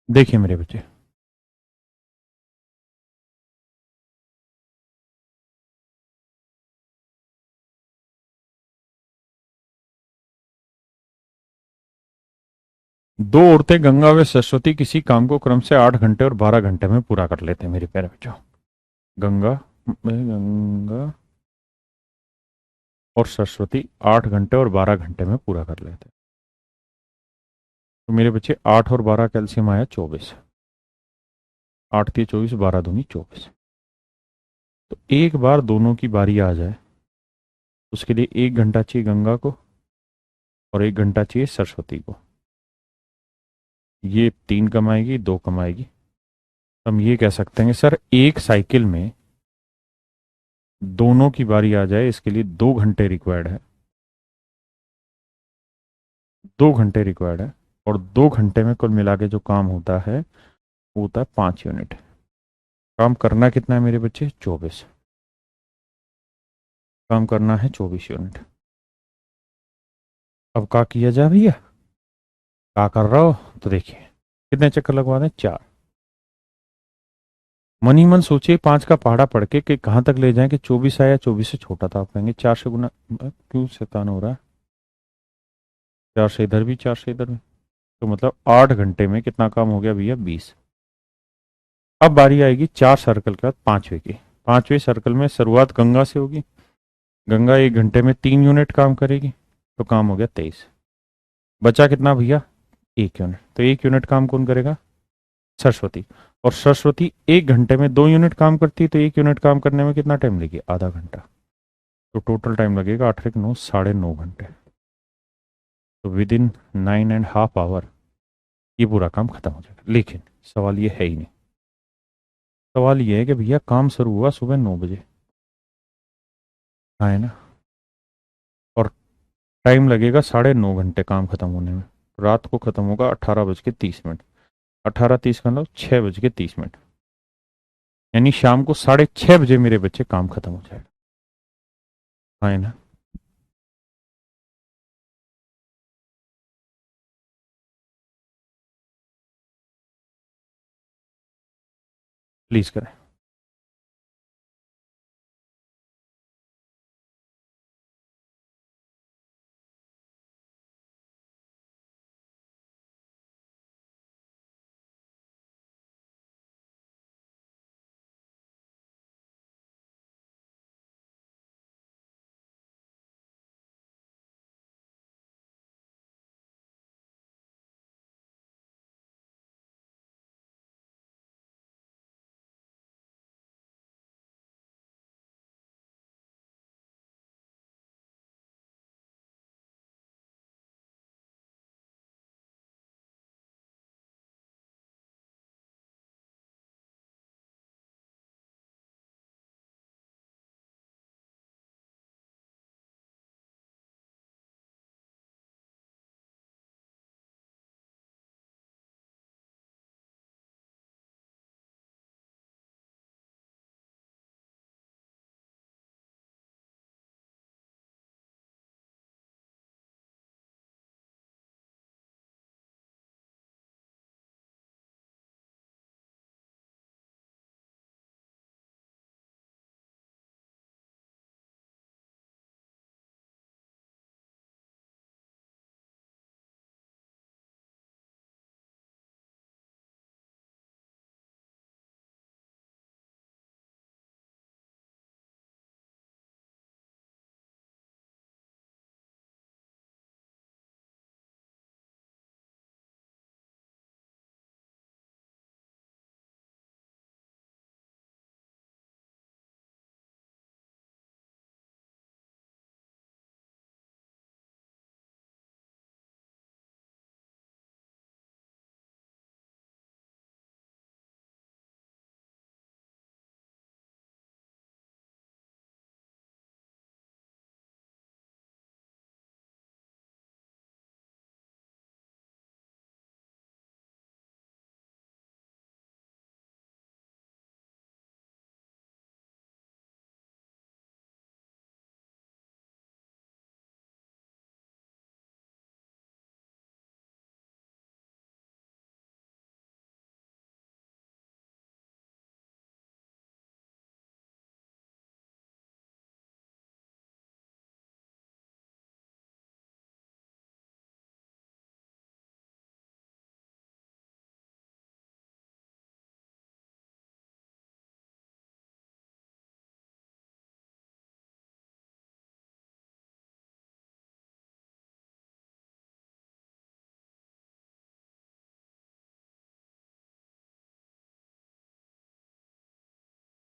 देखिए मेरे बच्चे, दो औरतें गंगा व सरस्वती किसी काम को क्रम से 8 घंटे और 12 घंटे में पूरा कर लेते हैं मेरे प्यारे बच्चों। गंगा गंगा और सरस्वती 8 घंटे और 12 घंटे में पूरा कर लेते हैं। तो मेरे बच्चे 8 और 12 कैल्शियम आया 24। 8 3 24, 12 दूनी 24। तो एक बार दोनों की बारी आ जाए, उसके लिए 1 घंटा चाहिए गंगा को और 1 घंटा चाहिए सरस्वती को। ये 3 कमाएगी, 2 कमाएगी। हम ये कह सकते हैं कि सर एक साइकिल में दोनों की बारी आ जाए, इसके लिए 2 घंटे रिक्वायर्ड है। 2 घंटे रिक्वायर्ड है। और 2 घंटे में कुल मिला के जो काम होता है वो होता है 5 यूनिट। काम करना कितना है मेरे बच्चे? 24। काम करना है 24 यूनिट। अब क्या किया जाए भैया? क्या कर रहा हो? तो देखिए, कितने चक्कर लगवा दें? 4। मन ही मन सोचिए 5 का पहाड़ा पढ़ के कि कहाँ तक ले जाएं कि 24 आया, 24 से छोटा था। आप कहेंगे 4 से गुना क्यों शैतान हो रहा है? 4 से इधर भी, 4 से इधर भी। तो मतलब 8 घंटे में कितना काम हो गया भैया? 20। अब बारी आएगी 4 सर्कल के बाद 5वें की। 5वें सर्कल में शुरुआत गंगा से होगी। गंगा 1 घंटे में 3 यूनिट काम करेगी, तो काम हो गया 23। बचा कितना भैया? 1 यूनिट। तो 1 यूनिट काम कौन करेगा? सरस्वती। और सरस्वती 1 घंटे में 2 यूनिट काम करती है, तो 1 यूनिट काम करने में कितना टाइम लेगी? आधा घंटा। तो टोटल टाइम लगेगा 8 1 9, 9.5 घंटे। तो विद इन 9.5 आवर ये पूरा काम खत्म हो जाएगा। लेकिन सवाल ये है ही नहीं। सवाल ये है कि भैया काम शुरू हुआ सुबह 9 बजे, हाँ है ना, और टाइम लगेगा 9.5 घंटे काम खत्म होने में। रात को खत्म होगा 18 बज के 30 मिनट। 18 30 का मतलब 6 बज के 30 मिनट। यानी शाम को 6:30 बजे मेरे बच्चे काम खत्म हो जाएगा, हाँ है ना। प्लीज करें।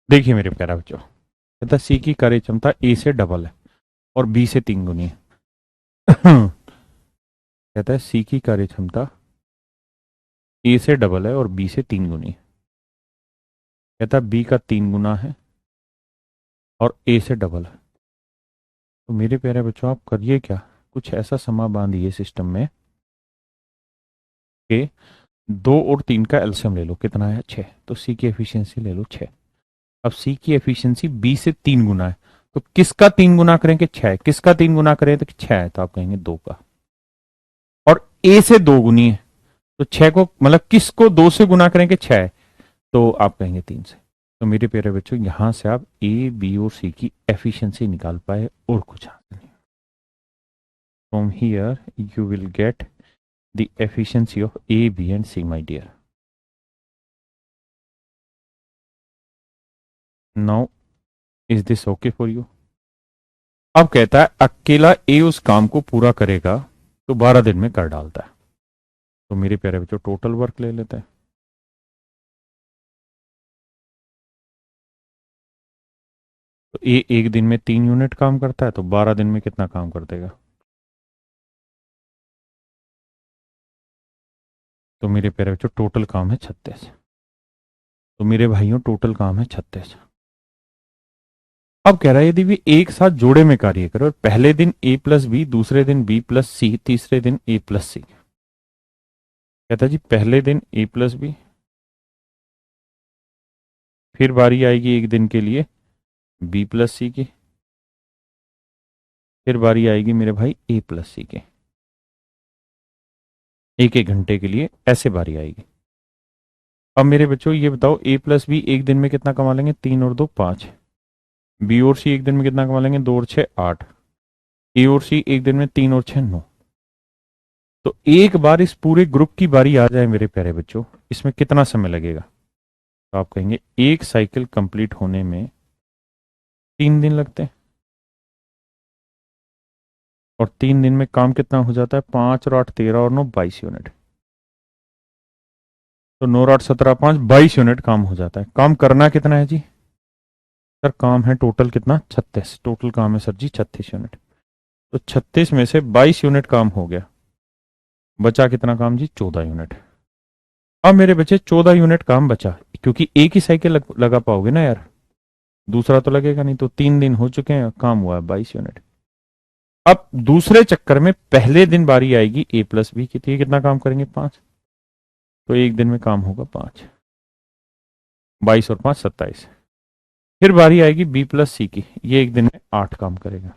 देखिए मेरे प्यारा बच्चों, कहता सी की कार्य क्षमता ए से डबल है और बी से 3 गुनी है। कहता है सी की कार्य क्षमता ए से डबल है और बी से 3 गुनी है। कहता है बी का 3 गुना है और ए से डबल है। तो मेरे प्यारे बच्चों, आप करिए क्या, कुछ ऐसा समा बांधिए सिस्टम में कि 2 और 3 का एलसीएम ले लो, कितना है 6, तो सी की एफिशिएंसी ले लो 6। अब सी की एफिशिएंसी बी से 3 गुना है, तो किसका 3 गुना करें कि 6, किसका 3 गुना करें तो 6 है, तो आप कहेंगे 2 का। और ए से 2 गुनी है, तो 6 को मतलब किसको 2 से गुना करें कि 6 है, तो आप कहेंगे 3 से। तो मेरे प्यारे बच्चों, यहां से आप ए बी और सी की एफिशिएंसी निकाल पाए और कुछ हासिल नहीं। From here you will get the efficiency of A B and C my dear. Now is this okay for you? अब कहता है अकेला ए उस काम को पूरा करेगा तो 12 दिन में कर डालता है। तो मेरे प्यारे बच्चों, टोटल वर्क ले लेते हैं। तो ए एक दिन में 3 यूनिट काम करता है, तो 12 दिन में कितना काम कर देगा? तो मेरे प्यारे बच्चों, टोटल काम है 36। तो मेरे भाइयों, टोटल काम है 36। अब कह रहा है यदि भी एक साथ जोड़े में कार्य करो, पहले दिन ए प्लस बी, दूसरे दिन बी प्लस सी, तीसरे दिन ए प्लस सी। कहता है जी पहले दिन ए प्लस बी, फिर बारी आएगी एक दिन के लिए बी प्लस सी की, फिर बारी आएगी मेरे भाई ए प्लस सी के, एक एक घंटे के लिए ऐसे बारी आएगी। अब मेरे बच्चों ये बताओ, ए प्लस बी एक दिन में कितना कमा लेंगे? 3 और 2 5। बी और सी एक दिन में कितना कमा लेंगे? 2 और 6 8। ए और सी एक दिन में 3 और 6 9। तो एक बार इस पूरे ग्रुप की बारी आ जाए मेरे प्यारे बच्चों, इसमें कितना समय लगेगा? तो आप कहेंगे एक साइकिल कंप्लीट होने में 3 दिन लगते हैं। और 3 दिन में काम कितना हो जाता है? 5 और 8 13 और 9 22 यूनिट। तो 9 और 8 17 5 22 यूनिट काम हो जाता है। काम करना कितना है जी? सर काम है टोटल कितना? 36। टोटल काम है सर जी 36 यूनिट। तो 36 में से 22 यूनिट काम हो गया, बचा कितना काम जी? 14 यूनिट। अब मेरे बच्चे 14 यूनिट काम बचा, क्योंकि एक ही साइकिल लगा पाओगे ना यार, दूसरा तो लगेगा नहीं। तो 3 दिन हो चुके हैं, काम हुआ है 22 यूनिट। अब दूसरे चक्कर में पहले दिन बारी आएगी ए प्लस बी की, तो ये कितना काम करेंगे? 5। तो एक दिन में काम होगा 5, 22 और 5 27। फिर बारी आएगी बी प्लस सी की, ये एक दिन में 8 काम करेगा।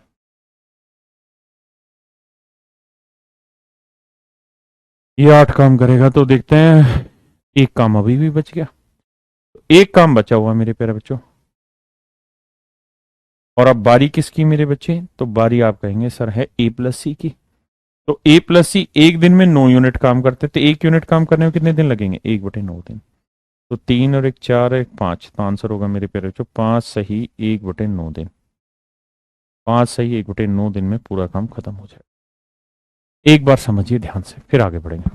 ये 8 काम करेगा, तो देखते हैं एक काम अभी भी बच गया। एक काम बचा हुआ मेरे प्यारे बच्चों। और अब बारी किसकी मेरे बच्चे? तो बारी आप कहेंगे सर है ए प्लस सी की। तो ए प्लस सी एक दिन में 9 यूनिट काम करते, तो 1 यूनिट काम करने में कितने दिन लगेंगे? 1/9 दिन। तो 3 और 1 4 1 5, तो आंसर होगा मेरे प्यारे बच्चों 5 सही 1/9 दिन। 5 सही 1/9 दिन में पूरा काम खत्म हो जाएगा। एक बार समझिए ध्यान से, फिर आगे बढ़ेंगे।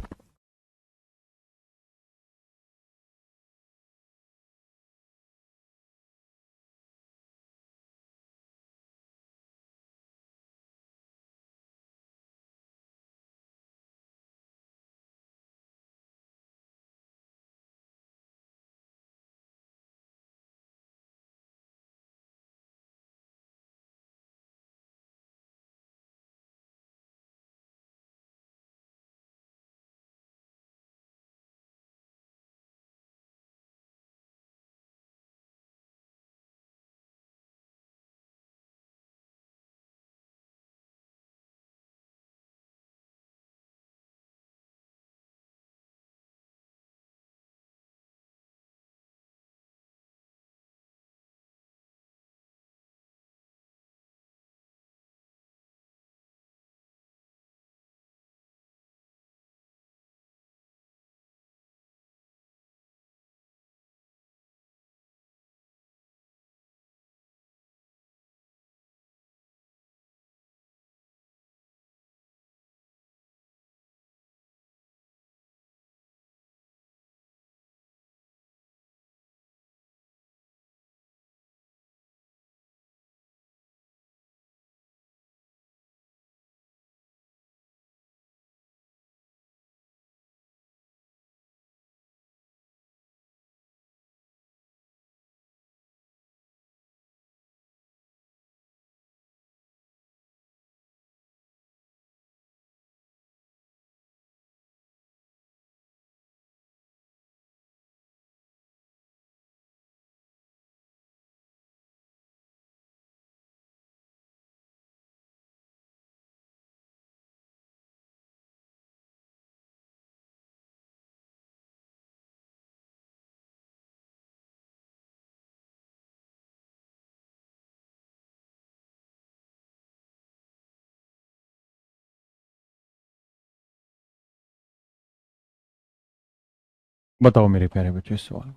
बताओ मेरे प्यारे बच्चों इस सवाल को।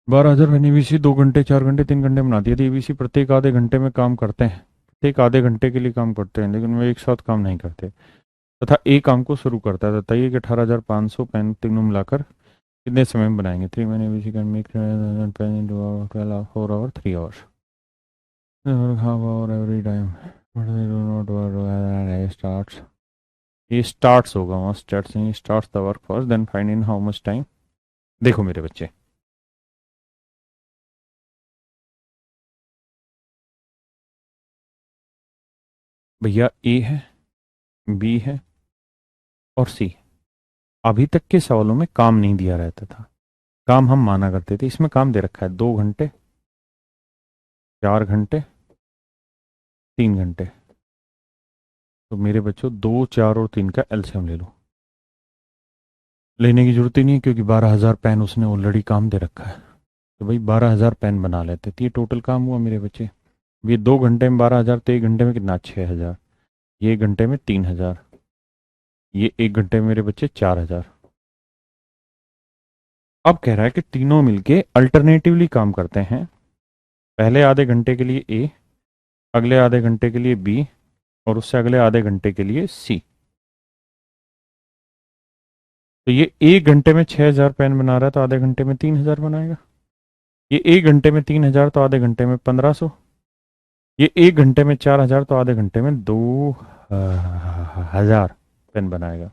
12,000 मैंने एबीसी 2 घंटे 4 घंटे 3 घंटे बनाती है, तो एबीसी प्रत्येक आधे घंटे में काम करते हैं, प्रत्येक आधे घंटे के लिए काम करते हैं, लेकिन वे एक साथ काम नहीं करते। तथा ए काम को शुरू करता है, बताइए कि 18,500 पेन तीनों मिलाकर कितने समय में बनाएंगे। 3 महीने ABC can make pen in 12 4 hour 3 hours every time starts, ये स्टार्ट्स होगा, वहाँ स्टार्ट्स नहीं, starts the work first then find in how much time. देखो मेरे बच्चे, भैया ए है, बी है और सी। अभी तक के सवालों में काम नहीं दिया रहता था, काम हम माना करते थे। इसमें काम दे रखा है 2 घंटे 4 घंटे 3 घंटे। तो मेरे बच्चों 2 4 और 3 का एलसीएम ले लो। लेने की जरूरत ही नहीं है, क्योंकि 12,000 पेन उसने ऑलरेडी काम दे रखा है। तो भाई 12,000 पेन बना लेते, तो ये टोटल काम हुआ मेरे बच्चे। ये 2 घंटे में 12,000, तो 1 घंटे में कितना, 6,000। ये 1 घंटे में 3,000, ये 1 घंटे में मेरे बच्चे 4,000। अब कह रहा है कि तीनों मिलके अल्टरनेटिवली काम करते हैं, पहले आधे घंटे के लिए ए, अगले आधे घंटे के लिए बी, और उससे अगले आधे घंटे के लिए सी। तो ये 1 घंटे में 6,000 पेन बना रहा है, तो आधे घंटे में 3,000 बनाएगा। ये 1 घंटे में 3,000, तो आधे घंटे में 1,500। ये 1 घंटे में 4,000, तो आधे घंटे में 2,000 पेन बनाएगा।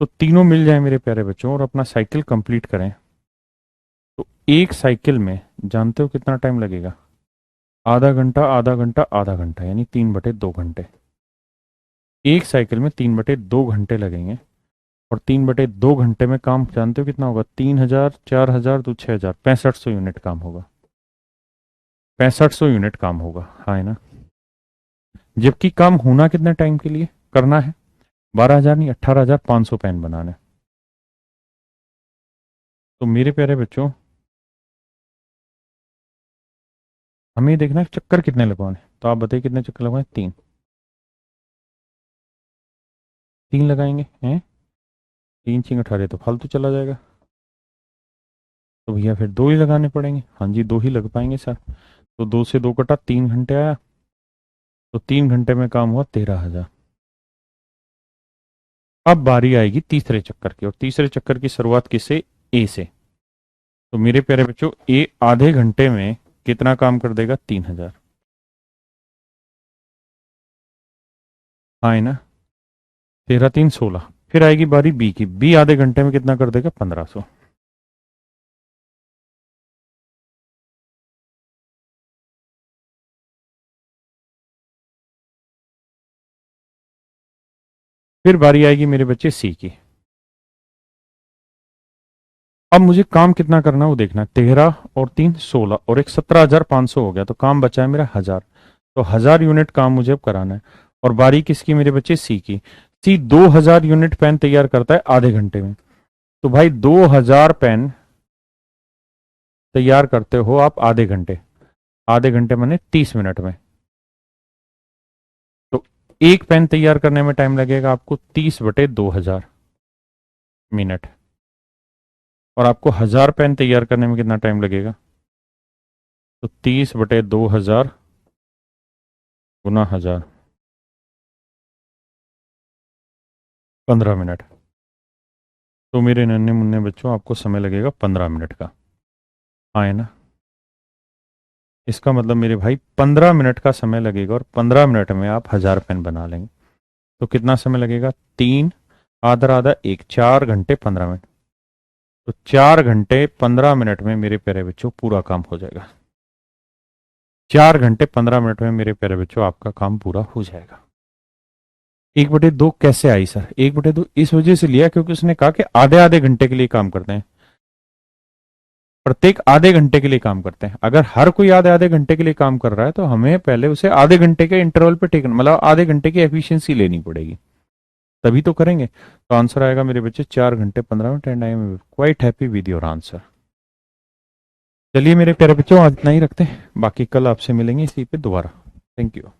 तो तीनों मिल जाए मेरे प्यारे बच्चों और अपना साइकिल कंप्लीट करें, तो एक साइकिल में जानते हो कितना टाइम लगेगा? आधा घंटा आधा घंटा आधा घंटा, यानी 3/2 घंटे। एक साइकिल में 3/2 घंटे लगेंगे, और 3/2 घंटे में काम जानते हो कितना होगा? 3,000 4,000 तो 6,000, 6500 यूनिट काम होगा। 6500 यूनिट काम होगा, हाँ है ना। जबकि काम होना कितने टाइम के लिए करना है? 12,000 नहीं, 18,500 पेन बनाने। तो मेरे प्यारे बच्चों, हमें देखना है चक्कर कितने लगवाने। तो आप बताइए कितने चक्कर लगवाए? 3। 3 लगाएंगे हैं, 3 × 18 तो फालतू चला जाएगा, तो भैया फिर 2 ही लगाने पड़ेंगे। हाँ जी, 2 ही लग पाएंगे सर। तो 2 से 2 कटा, 3 घंटे आया, तो 3 घंटे में काम हुआ 13,000। अब बारी आएगी तीसरे चक्कर की, और तीसरे चक्कर की शुरुआत किससे? ए से। तो मेरे प्यारे बच्चों, ए आधे घंटे में कितना काम कर देगा? 3,000। हाँ है ना। 13 3 16। फिर आएगी बारी बी की। बी आधे घंटे में कितना कर देगा? 1500। फिर बारी आएगी मेरे बच्चे सी की। अब मुझे काम कितना करना है वो देखना है। 13 और 3 16 और एक 17,500 हो गया, तो काम बचा है मेरा 1000। तो 1000 यूनिट काम मुझे अब कराना है। और बारी किसकी मेरे बच्चे? सी की। सी 2000 यूनिट पेन तैयार करता है आधे घंटे में। तो भाई 2000 पेन तैयार करते हो आप आधे घंटे। आधे घंटे माने 30 मिनट में। तो एक पेन तैयार करने में टाइम लगेगा आपको 30/2000 मिनट। और आपको 1000 पेन तैयार करने में कितना टाइम लगेगा? तो 30/2000 गुना 1000, 15 मिनट। तो मेरे नन्हे मुन्ने बच्चों आपको समय लगेगा 15 मिनट का। हाँ है ना? इसका मतलब मेरे भाई 15 मिनट का समय लगेगा और 15 मिनट में आप 1000 पेन बना लेंगे। तो कितना समय लगेगा? 3 आधा आधा 1, 4 घंटे 15 मिनट। तो 4 घंटे 15 मिनट में मेरे प्यारे बच्चों पूरा काम हो जाएगा। 4 घंटे 15 मिनट में मेरे प्यारे बच्चों आपका काम पूरा हो जाएगा। 1/2 कैसे आई सर? 1/2 इस वजह से लिया क्योंकि उसने कहा कि आधे आधे घंटे के लिए काम करते हैं। प्रत्येक आधे घंटे के लिए काम करते हैं। अगर हर कोई आधे आधे घंटे के लिए काम कर रहा है तो हमें पहले उसे आधे घंटे के इंटरवल पे टेकन, मतलब आधे घंटे की एफिशिएंसी लेनी पड़ेगी, तभी तो करेंगे। तो आंसर आएगा मेरे बच्चे 4 घंटे 15 minute. And I am quite happy with your answer. चलिए मेरे प्यारे बच्चों आज इतना ही रखते हैं, बाकी कल आपसे मिलेंगे इसी पे दोबारा। Thank you.